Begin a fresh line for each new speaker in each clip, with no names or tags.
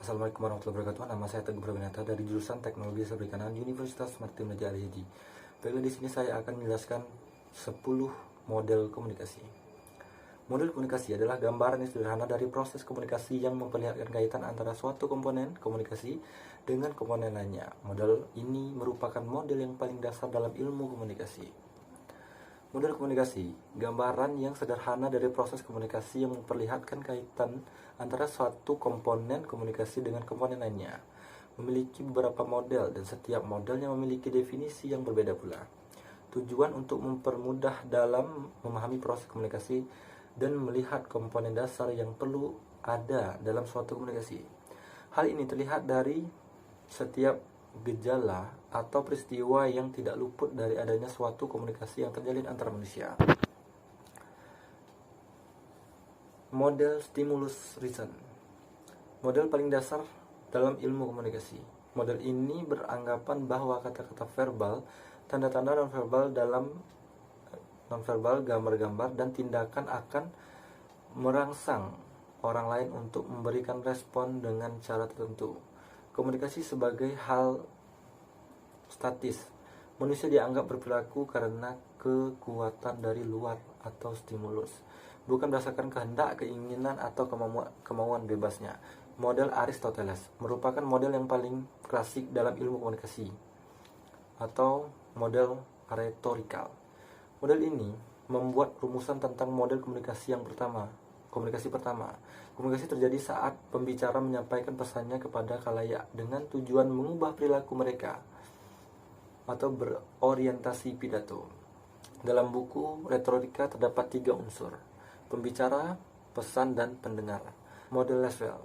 Assalamualaikum warahmatullahi wabarakatuh. Nama saya Teguh Prawinata dari jurusan Teknologi Perikanan Universitas Martin Raja Al-Hiji. Baiklah, di sini saya akan menjelaskan 10 model komunikasi. Model komunikasi adalah gambaran yang sederhana dari proses komunikasi yang memperlihatkan kaitan antara suatu komponen komunikasi dengan komponen lainnya. Model ini merupakan model yang paling dasar dalam ilmu komunikasi. Model komunikasi, gambaran yang sederhana dari proses komunikasi yang memperlihatkan kaitan antara suatu komponen komunikasi dengan komponen lainnya. Memiliki beberapa model dan setiap modelnya memiliki definisi yang berbeda pula. Tujuan untuk mempermudah dalam memahami proses komunikasi dan melihat komponen dasar yang perlu ada dalam suatu komunikasi. Hal ini terlihat dari setiap gejala atau peristiwa yang tidak luput dari adanya suatu komunikasi yang terjalin antara manusia. Model stimulus reason, model paling dasar dalam ilmu komunikasi. Model ini beranggapan bahwa kata-kata verbal, tanda-tanda nonverbal gambar-gambar dan tindakan akan merangsang orang lain untuk memberikan respon dengan cara tertentu. Komunikasi sebagai hal statis. Manusia dianggap berperilaku karena kekuatan dari luar atau stimulus, bukan berdasarkan kehendak, keinginan, atau kemauan bebasnya. Model Aristoteles merupakan model yang paling klasik dalam ilmu komunikasi atau model retorikal. Model ini membuat rumusan tentang model komunikasi yang pertama. Komunikasi terjadi saat pembicara menyampaikan pesannya kepada khalayak dengan tujuan mengubah perilaku mereka atau berorientasi pidato. Dalam buku retorika terdapat 3 unsur: pembicara, pesan, dan pendengar. Model Laswell.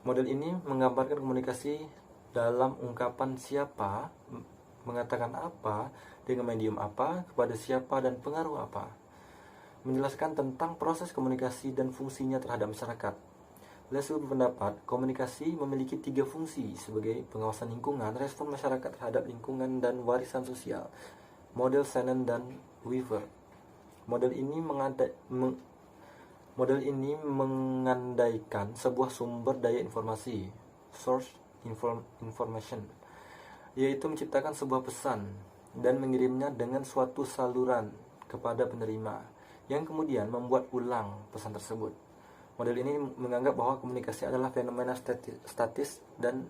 Model ini menggambarkan komunikasi dalam ungkapan siapa, mengatakan apa, dengan medium apa, kepada siapa, dan pengaruh apa. Menjelaskan tentang proses komunikasi dan fungsinya terhadap masyarakat. Laswell berpendapat komunikasi memiliki 3 fungsi sebagai pengawasan lingkungan, respon masyarakat terhadap lingkungan, dan warisan sosial. Model Shannon dan Weaver. Model ini mengandaikan sebuah sumber daya informasi, source information, yaitu menciptakan sebuah pesan dan mengirimnya dengan suatu saluran kepada penerima, yang kemudian membuat ulang pesan tersebut. Model ini menganggap bahwa komunikasi adalah fenomena statis dan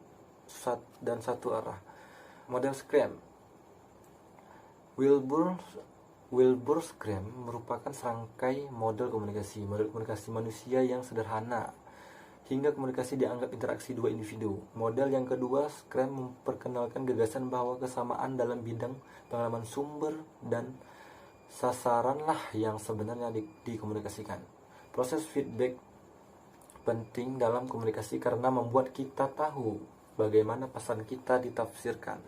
satu arah. Model Scrum. Wilbur Scrum merupakan serangkai model komunikasi manusia yang sederhana, hingga komunikasi dianggap interaksi 2 individu. Model yang kedua, Scrum memperkenalkan gagasan bahwa kesamaan dalam bidang pengalaman sumber dan sasaranlah yang sebenarnya dikomunikasikan. Proses feedback penting dalam komunikasi karena membuat kita tahu bagaimana pesan kita ditafsirkan.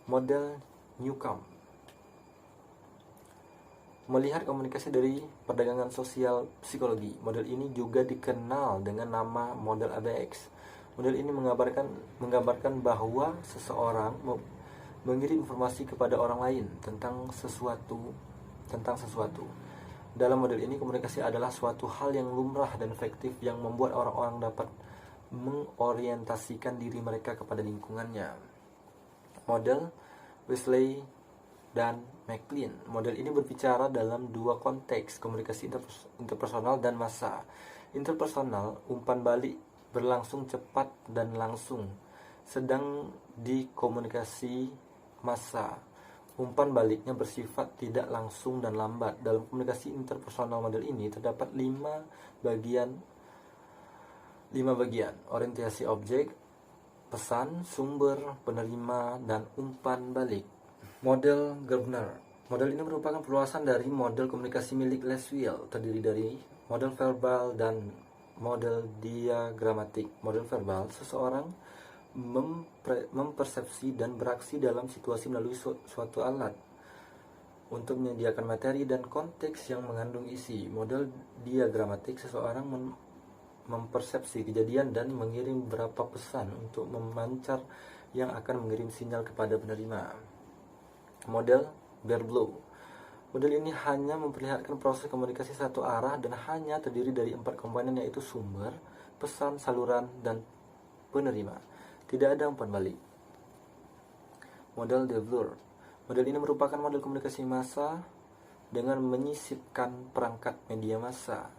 Model Newcomb melihat komunikasi dari perdagangan sosial psikologi. Model ini juga dikenal dengan nama model ABX. Model ini menggambarkan bahwa seseorang mengirim informasi kepada orang lain tentang sesuatu. Dalam model ini, komunikasi adalah suatu hal yang lumrah dan efektif yang membuat orang-orang dapat mengorientasikan diri mereka kepada lingkungannya. Model Wesley dan McLean. Model ini berbicara dalam 2 konteks, komunikasi interpersonal dan massa. Interpersonal, umpan balik berlangsung cepat dan langsung, sedang di komunikasi massa, umpan baliknya bersifat tidak langsung dan lambat. Dalam komunikasi interpersonal model ini terdapat 5 bagian: orientasi objek, pesan, sumber, penerima, dan umpan balik. Model Gerbner. Model ini merupakan perluasan dari model komunikasi milik Laswell, terdiri dari model verbal dan model diagramatik. Model verbal, seseorang mempersepsi dan beraksi dalam situasi melalui suatu alat untuk menyediakan materi dan konteks yang mengandung isi. Model diagramatik, seseorang mempersepsi kejadian dan mengirim beberapa pesan untuk memancar yang akan mengirim sinyal kepada penerima. Model Berblow. Model ini hanya memperlihatkan proses komunikasi satu arah dan hanya terdiri dari 4 komponen, yaitu sumber, pesan, saluran, dan penerima. Tidak ada umpan balik. Model de Vloer. Model ini merupakan model komunikasi massa dengan menyisipkan perangkat media massa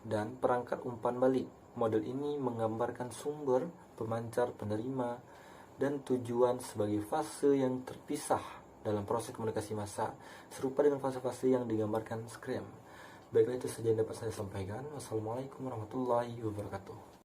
dan perangkat umpan balik. Model ini menggambarkan sumber, pemancar, penerima, dan tujuan sebagai fase yang terpisah dalam proses komunikasi massa, serupa dengan fase-fase yang digambarkan Scrum. Baiklah, itu saja yang dapat saya sampaikan. Wassalamualaikum warahmatullahi wabarakatuh.